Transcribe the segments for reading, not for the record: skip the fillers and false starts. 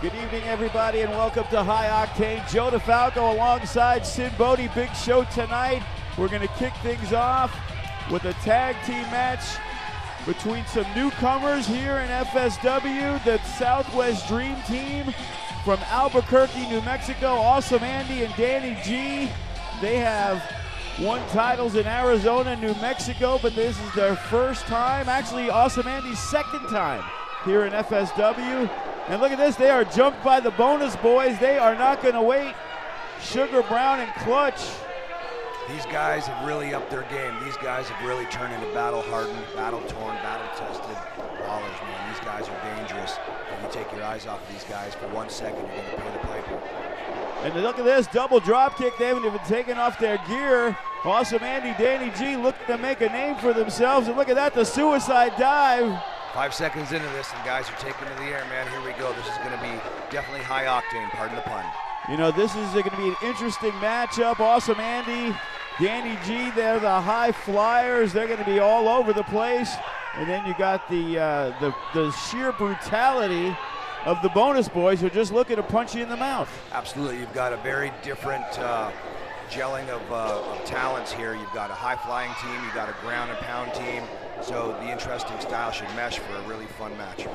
Good evening, everybody, and welcome to High Octane. Joe DeFalco alongside Sid Bodie. Big show tonight. We're going to kick things off with a tag team match between some newcomers here in FSW, the Southwest Dream Team from Albuquerque, New Mexico. Awesome Andy and Danny G. They have won titles in Arizona and New Mexico, but this is their first time, actually Awesome Andy's second time here in FSW. And look at this, they are jumped by the Bonu Boyz. They are not going to wait. Sugar Brown and Clutch. These guys have really upped their game. These guys have really turned into battle-hardened, battle-torn, battle-tested ballers, man. These guys are dangerous. If you take your eyes off of these guys for 1 second, you're going to pay the piper. And look at this, double drop kick. They haven't even taken off their gear. Awesome Andy, Danny G looking to make a name for themselves. And look at that, the suicide dive. 5 seconds into this, and guys are taking to the air, man. Here we go. This is going to be definitely high octane, pardon the pun. You know, this is going to be an interesting matchup. Awesome Andy, Danny G, they're the high flyers. They're going to be all over the place. And then you got the sheer brutality of the Bonu Boyz, who are just looking to punch you in the mouth. Absolutely. You've got a very different gelling of talents here. You've got a high-flying team. You've got a ground and pound team. So the interesting style should mesh for a really fun match.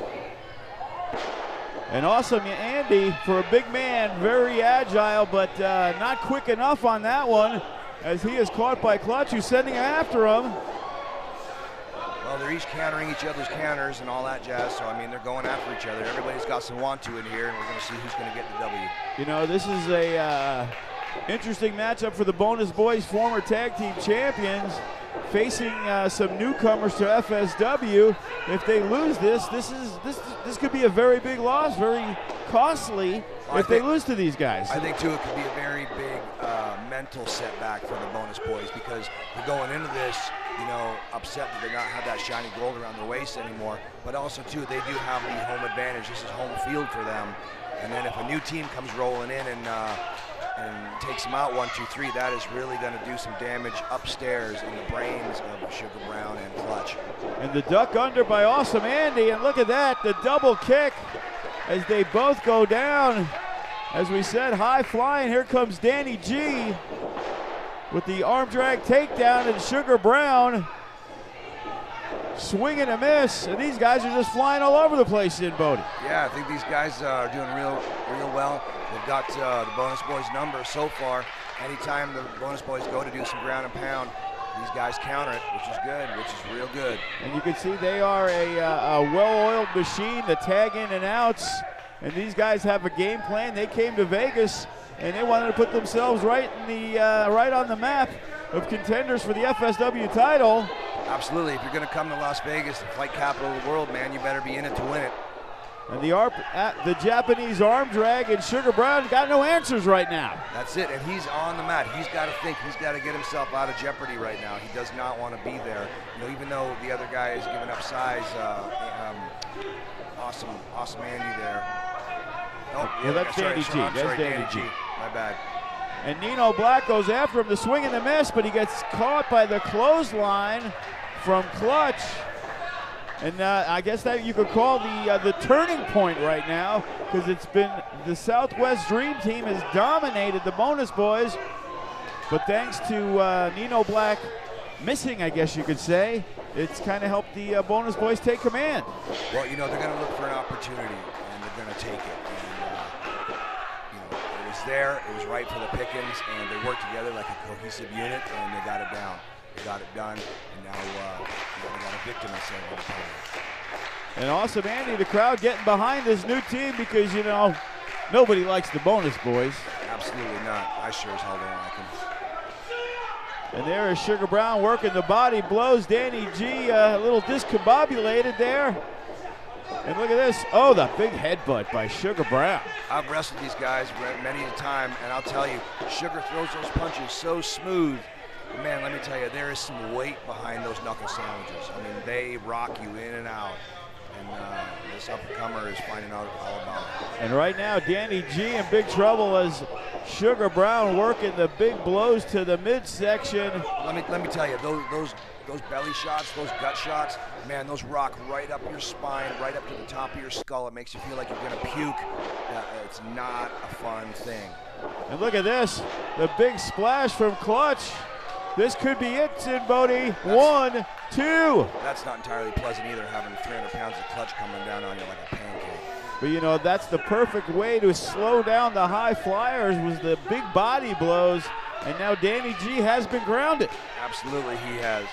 And Awesome Andy, for a big man, very agile, but not quick enough on that one, as he is caught by Clutch, who's sending after him. Well, they're each countering each other's counters and all that jazz, so I mean, they're going after each other. Everybody's got some want-to in here, and we're going to see who's going to get the W. You know, this is a interesting matchup for the Bonu Boyz, former tag team champions, facing some newcomers to FSW. If they lose this could be a very big loss, very costly if they lose to these guys. I think too it could be a very big mental setback for the Bonu Boyz, because they're going into this, you know, upset that they don't have that shiny gold around their waist anymore. But also too, they do have the home advantage. This is home field for them. And then if a new team comes rolling in and takes them out 1, 2, 3, that is really going to do some damage upstairs in the brains of Sugar Brown and Clutch. And the duck under by Awesome Andy, and look at that, the double kick as they both go down. As we said, high flying. Here comes Danny G with the arm drag takedown, and Sugar Brown swing and a miss, and these guys are just flying all over the place in Bodie. Yeah, I think these guys are doing real well. They've got the Bonu Boyz number so far. Anytime the Bonu Boyz go to do some ground and pound, these guys counter it, which is good, which is real good. And you can see they are a well-oiled machine, the tag in and outs, and these guys have a game plan. They came to Vegas, and they wanted to put themselves right on the map of contenders for the FSW title. Absolutely. If you're going to come to Las Vegas, the fight capital of the world, man, you better be in it to win it. And the Japanese arm drag, and Sugar Brown got no answers right now. That's it, and he's on the mat. He's got to think. He's got to get himself out of jeopardy right now. He does not want to be there. You know, even though the other guy is giving up size, awesome Andy there. Oh, yeah, that's Danny G. I'm sorry, Danny G. My bad. And Nino Black goes after him, the swing and the miss, but he gets caught by the clothesline from Clutch. And I guess that you could call the turning point right now, because it's been the Southwest Dream Team has dominated the Bonu Boyz, but thanks to Nino Black missing, I guess you could say, it's kind of helped the Bonu Boyz take command. Well, you know, they're going to look for an opportunity, and they're going to take it. And, you know, it was there, it was right for the pickings, and they worked together like a cohesive unit, and they got it down. They got it done, and now they got a victim instead of an opponent. And Awesome Andy, the crowd getting behind this new team, because, you know, nobody likes the Bonu Boyz. Absolutely not. I sure as hell don't like them. And there is Sugar Brown working the body blows. Danny G a little discombobulated there. And look at this. Oh, the big headbutt by Sugar Brown. I've wrestled these guys many a time, and I'll tell you, Sugar throws those punches so smooth. Man, let me tell you, there is some weight behind those knuckle sandwiches. I mean, they rock you in and out. And this up-and-comer is finding out all about it. And right now, Danny G in big trouble as Sugar Brown working the big blows to the midsection. Let me tell you, those belly shots, those gut shots, man, those rock right up your spine, right up to the top of your skull. It makes you feel like you're gonna puke. It's not a fun thing. And look at this, the big splash from Clutch. This could be it, Sin Boni. 1, 2. That's not entirely pleasant either, having 300 pounds of Clutch coming down on you like a pancake. But you know, that's the perfect way to slow down the high flyers, was the big body blows. And now Danny G has been grounded. Absolutely, he has.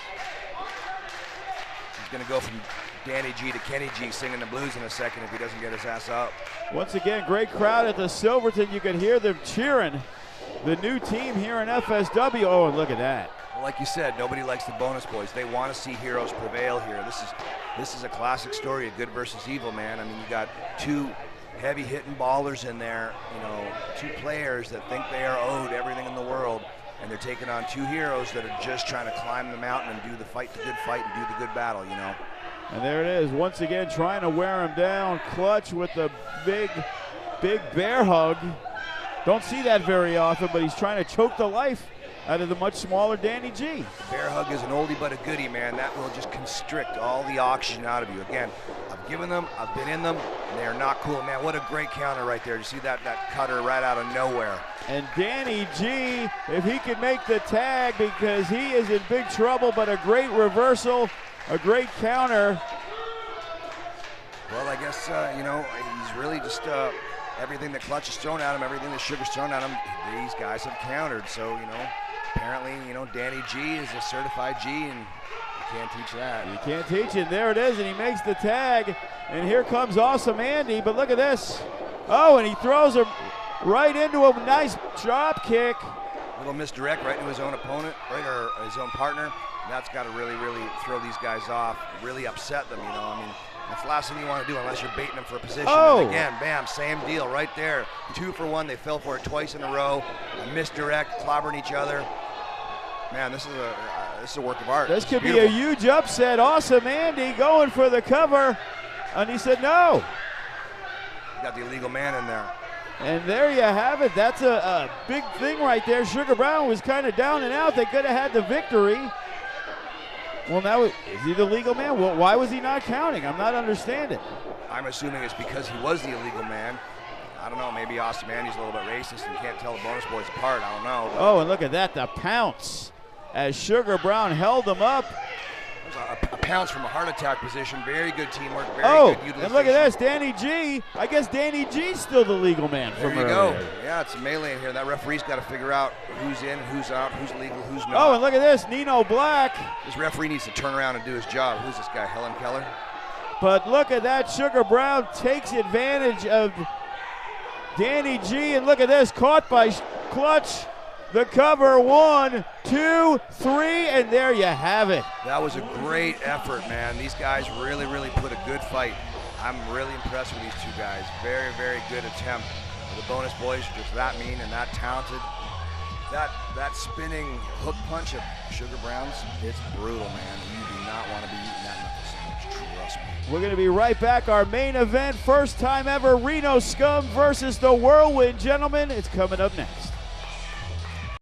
He's going to go from Danny G to Kenny G singing the blues in a second if he doesn't get his ass up. Once again, great crowd at the Silverton. You can hear them cheering the new team here in FSW. Oh, and look at that. Well, like you said, nobody likes the Bonus Boys. They want to see heroes prevail here. This is a classic story of good versus evil, man. I mean, you got two heavy-hitting ballers in there, you know, two players that think they are owed everything in the world, and they're taking on two heroes that are just trying to climb the mountain and do the good fight and do the good battle, you know. And there it is, once again trying to wear him down. Clutch with the big bear hug. Don't see that very often, but he's trying to choke the life out of the much smaller Danny G. Bear hug is an oldie but a goodie, man. That will just constrict all the oxygen out of you. Again, I've given them, I've been in them, and they are not cool. Man, what a great counter right there. You see that cutter right out of nowhere. And Danny G, if he can make the tag, because he is in big trouble, but a great reversal, a great counter. Well, I guess, you know, he's really just everything that Clutch has thrown at him, everything that Sugar's thrown at him, these guys have countered. So, you know, apparently, you know, Danny G is a certified G, and you can't teach that. You can't teach it. There it is, and he makes the tag. And here comes Awesome Andy, but look at this. Oh, and he throws him right into a nice drop kick. Little misdirect right into his own opponent, right, or his own partner. And that's got to really, really throw these guys off, really upset them, you know. I mean, that's the last thing you want to do unless you're baiting them for a position. Oh. And again, bam, same deal right there. 2 for 1. They fell for it twice in a row. A misdirect, clobbering each other. Man, this is a work of art. This could be a huge upset. Awesome Andy going for the cover, and he said no. You got the illegal man in there. And there you have it. That's a big thing right there. Sugar Brown was kind of down and out. They could have had the victory. Well, now, is he the legal man? Well, why was he not counting? I'm not understanding. I'm assuming it's because he was the illegal man. I don't know, maybe Awesome Andy's a little bit racist and can't tell the Bonus Boys apart. I don't know. Oh, and look at that, the pounce as Sugar Brown held him up. A pounce from a heart attack position. Very good teamwork, very good utilization. And look at this, Danny G. I guess Danny G's still the legal man from earlier. There you go. Yeah, it's a melee in here. That referee's got to figure out who's in, who's out, who's legal, who's not. Oh, and look at this, Nino Black. This referee needs to turn around and do his job. Who's this guy, Helen Keller? But look at that, Sugar Brown takes advantage of Danny G. And look at this, caught by Clutch. The cover, 1, 2, 3, and there you have it. That was a great effort, man. These guys really, really put a good fight. I'm really impressed with these two guys. Very, very good attempt. The Bonus Boys are just that mean and that talented. That spinning hook punch of Sugar Brown's, it's brutal, man. You do not want to be eating that knuckle sandwich, trust me. We're going to be right back. Our main event, first time ever, Reno Scum versus the Whirlwind. Gentlemen, it's coming up next.